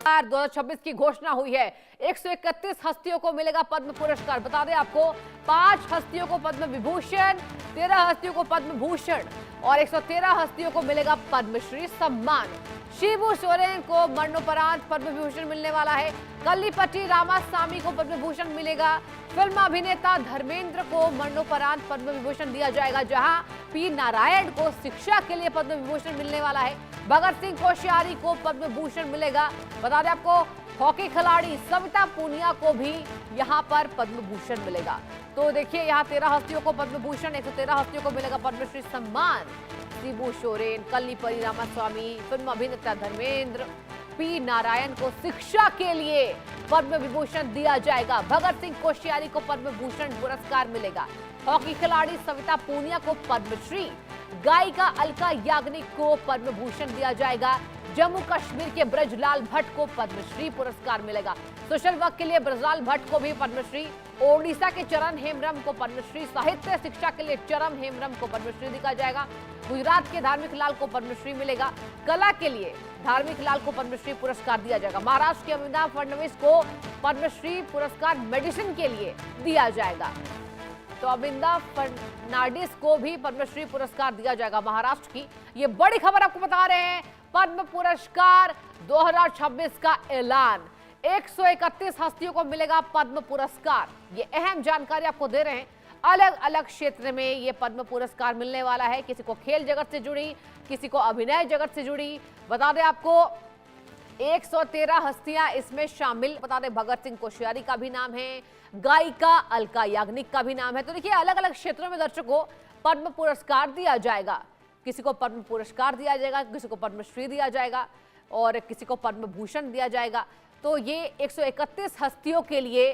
2026 की घोषणा हुई है। 131 हस्तियों को मिलेगा पद्म पुरस्कार। बता दें आपको 5 हस्तियों को पद्म विभूषण, 13 हस्तियों को पद्म भूषण और 113 हस्तियों को मिलेगा पद्मश्री सम्मान। शिबू सोरेन को मरणोपरांत पद्म विभूषण मिलने वाला है। कल्लीपट्टी रामास्वामी को पद्म भूषण मिलेगा। फिल्म अभिनेता धर्मेंद्र को मरणोपरांत पद्म विभूषण दिया जाएगा, जहां पी नारायण को शिक्षा के लिए पद्म विभूषण मिलने वाला है। भगत सिंह कोश्यारी को पद्म भूषण मिलेगा। बता दें आपको हॉकी खिलाड़ी सविता पूनिया को भी यहां पर पद्म भूषण मिलेगा। तो देखिए यहां 13 हस्तियों को पद्म भूषण, 113 हस्तियों को मिलेगा पद्मश्री सम्मान। शिबू सोरेन, कल्लीपट्टी रामास्वामी, फिल्म अभिनेता धर्मेंद्र, पी नारायण को शिक्षा के लिए पद्म विभूषण दिया जाएगा। भगत सिंह कोश्यारी को पद्म भूषण पुरस्कार मिलेगा। हॉकी खिलाड़ी सविता पूनिया को पद्मश्री, गायिका अलका याग्निक को पद्म भूषण दिया जाएगा। जम्मू कश्मीर के ब्रजलाल भट्ट को पद्मश्री पुरस्कार मिलेगा। सोशल वर्क के लिए ब्रजलाल भट्ट को भी पद्मश्री, ओडिशा के चरण हेम्ब्रम को पद्मश्री, साहित्य शिक्षा के लिए चरण हेम्ब्रम को पद्मश्री दिया जाएगा। गुजरात के धार्मिक लाल को पद्मश्री मिलेगा। कला के लिए धार्मिक लाल को पद्मश्री पुरस्कार दिया जाएगा। महाराष्ट्र के अमिताभ फडणवीस को पद्मश्री पुरस्कार मेडिसिन के लिए दिया जाएगा। तो अमिताभ फडणवीस को भी पद्मश्री पुरस्कार दिया जाएगा महाराष्ट्र की। ये बड़ी खबर आपको बता रहे हैं। पद्म पुरस्कार 2026 का ऐलान, 131 हस्तियों को मिलेगा पद्म पुरस्कार। ये अहम जानकारी आपको दे रहे हैं। अलग अलग क्षेत्र में ये पद्म पुरस्कार मिलने वाला है। किसी को खेल जगत से जुड़ी, किसी को अभिनय जगत से जुड़ी। बता दें आपको 113 हस्तियां इसमें शामिल। बता दें भगत सिंह कोश्यारी का भी नाम है, गायिका अलका याग्निक का भी नाम है। तो देखिए अलग अलग क्षेत्रों में दर्शकों पद्म पुरस्कार दिया जाएगा। किसी को पद्म पुरस्कार दिया जाएगा, किसी को पद्मश्री दिया जाएगा और किसी को पद्म भूषण दिया जाएगा। तो ये 131 हस्तियों के लिए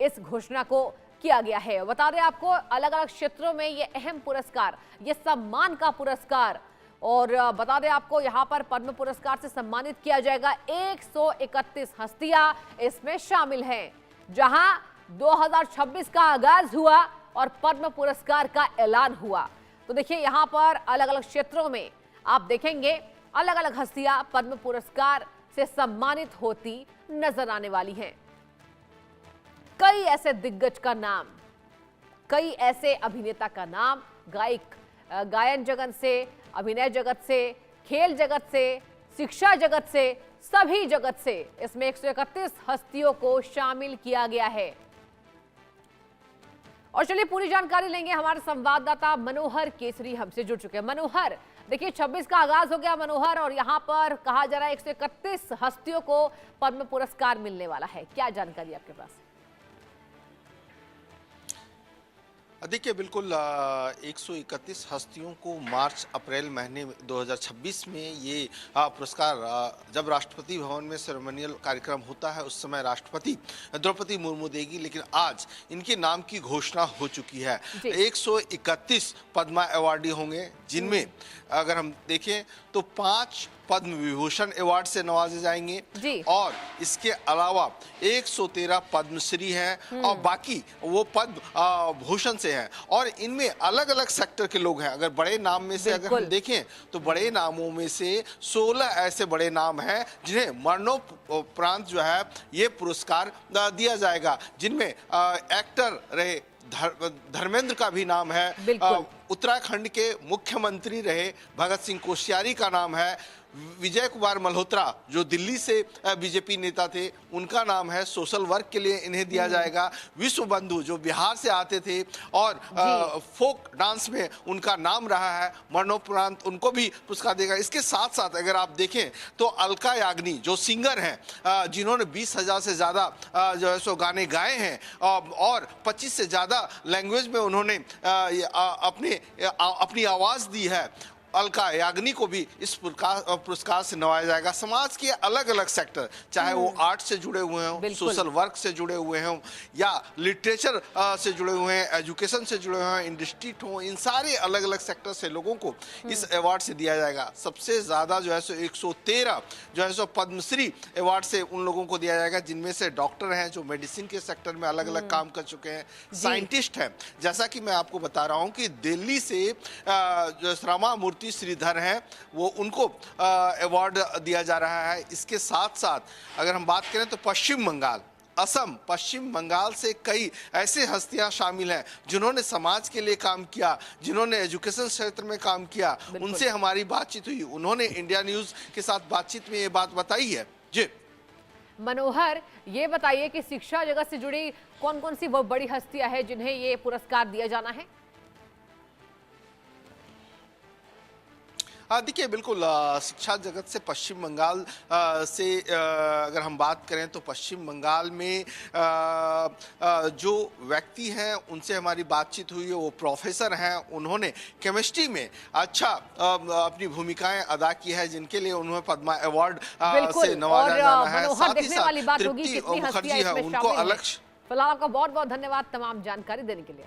इस घोषणा को किया गया है। बता दें आपको अलग अलग क्षेत्रों में ये अहम पुरस्कार, ये सम्मान का पुरस्कार। और बता दें आपको यहाँ पर पद्म पुरस्कार से सम्मानित किया जाएगा। 131 हस्तियां इसमें शामिल हैं, जहां 2026 का आगाज हुआ और पद्म पुरस्कार का ऐलान हुआ। तो देखिए यहाँ पर अलग अलग क्षेत्रों में आप देखेंगे अलग अलग हस्तियां पद्म पुरस्कार से सम्मानित होती नजर आने वाली हैं। कई ऐसे दिग्गज का नाम, कई ऐसे अभिनेता का नाम, गायन जगत से, अभिनय जगत से, खेल जगत से, शिक्षा जगत से, सभी जगत से इसमें 131 हस्तियों को शामिल किया गया है। और चलिए पूरी जानकारी लेंगे। हमारे संवाददाता मनोहर केसरी हमसे जुड़ चुके हैं। मनोहर, देखिए 26 का आगाज हो गया मनोहर, और यहाँ पर कहा जा रहा है 131 हस्तियों को पद्म पुरस्कार मिलने वाला है। क्या जानकारी आपके पास? देखिए बिल्कुल 131 हस्तियों को मार्च अप्रैल महीने 2026 में ये पुरस्कार, जब राष्ट्रपति भवन में सेरेमोनियल कार्यक्रम होता है उस समय राष्ट्रपति द्रौपदी मुर्मू देगी, लेकिन आज इनके नाम की घोषणा हो चुकी है। 131 पद्मा अवार्डी होंगे, जिनमें अगर हम देखें तो 5 पद्म विभूषण अवार्ड से नवाजे जाएंगे और इसके अलावा 113 पद्मश्री हैं और बाकी वो पद्म भूषण से हैं। और इनमें अलग अलग सेक्टर के लोग हैं। अगर बड़े नाम में से अगर हम देखें तो बड़े नामों में से 16 ऐसे बड़े नाम हैं जिन्हें मरणोपरांत जो है ये पुरस्कार दिया जाएगा, जिनमें एक्टर रहे धर्मेंद्र का भी नाम है, उत्तराखंड के मुख्यमंत्री रहे भगत सिंह कोश्यारी का नाम है, विजय कुमार मल्होत्रा जो दिल्ली से बीजेपी नेता थे उनका नाम है, सोशल वर्क के लिए इन्हें दिया जाएगा, विश्व बंधु जो बिहार से आते थे और फोक डांस में उनका नाम रहा है, मरणोपरांत उनको भी पुरस्कार देगा। इसके साथ साथ अगर आप देखें तो अलका याग्निक जो सिंगर हैं, जिन्होंने 20,000 से ज़्यादा जो है सो गाने गाए हैं और 25 से ज़्यादा लैंग्वेज में उन्होंने अपनी आवाज़ दी है, अलका याग्निक को भी इस पुरस्कार से नवाया जाएगा। समाज के अलग अलग सेक्टर, चाहे वो आर्ट से जुड़े हुए हों, सोशल वर्क से जुड़े हुए हों या लिटरेचर से जुड़े हुए हैं, एजुकेशन से जुड़े हुए हैं, इंडस्ट्री हों, इन सारे अलग अलग सेक्टर से लोगों को इस अवार्ड से दिया जाएगा। सबसे ज़्यादा जो है सो 113 जो है सो पद्मश्री अवार्ड से उन लोगों को दिया जाएगा, जिनमें से डॉक्टर हैं जो मेडिसिन के सेक्टर में अलग अलग काम कर चुके हैं, साइंटिस्ट हैं। जैसा कि मैं आपको बता रहा हूँ कि दिल्ली से रमा मूर्ति तृप्ति श्रीधर हैं, वो उनको अवार्ड दिया जा रहा है। इसके साथ साथ अगर हम बात करें तो पश्चिम बंगाल, असम, पश्चिम बंगाल से कई ऐसे हस्तियां शामिल हैं जिन्होंने समाज के लिए काम किया, जिन्होंने एजुकेशन क्षेत्र में काम किया। उनसे हमारी बातचीत हुई, उन्होंने इंडिया न्यूज के साथ बातचीत में ये बात बताई है। जी मनोहर, ये बताइए कि शिक्षा जगत से जुड़ी कौन कौन सी वो बड़ी हस्तियां हैं जिन्हें ये पुरस्कार दिया जाना है? देखिए बिल्कुल, शिक्षा जगत से पश्चिम बंगाल से अगर हम बात करें तो पश्चिम बंगाल में जो व्यक्ति हैं उनसे हमारी बातचीत हुई है, वो प्रोफेसर हैं, उन्होंने केमिस्ट्री में अच्छा अपनी भूमिकाएं अदा की है, जिनके लिए उन्हें पद्मा अवार्ड से नवाजा जाना है। साथ ही साथ तृप्ति मुखर्जी है, उनको अलग। फिलहाल आपका बहुत बहुत धन्यवाद तमाम जानकारी देने के लिए।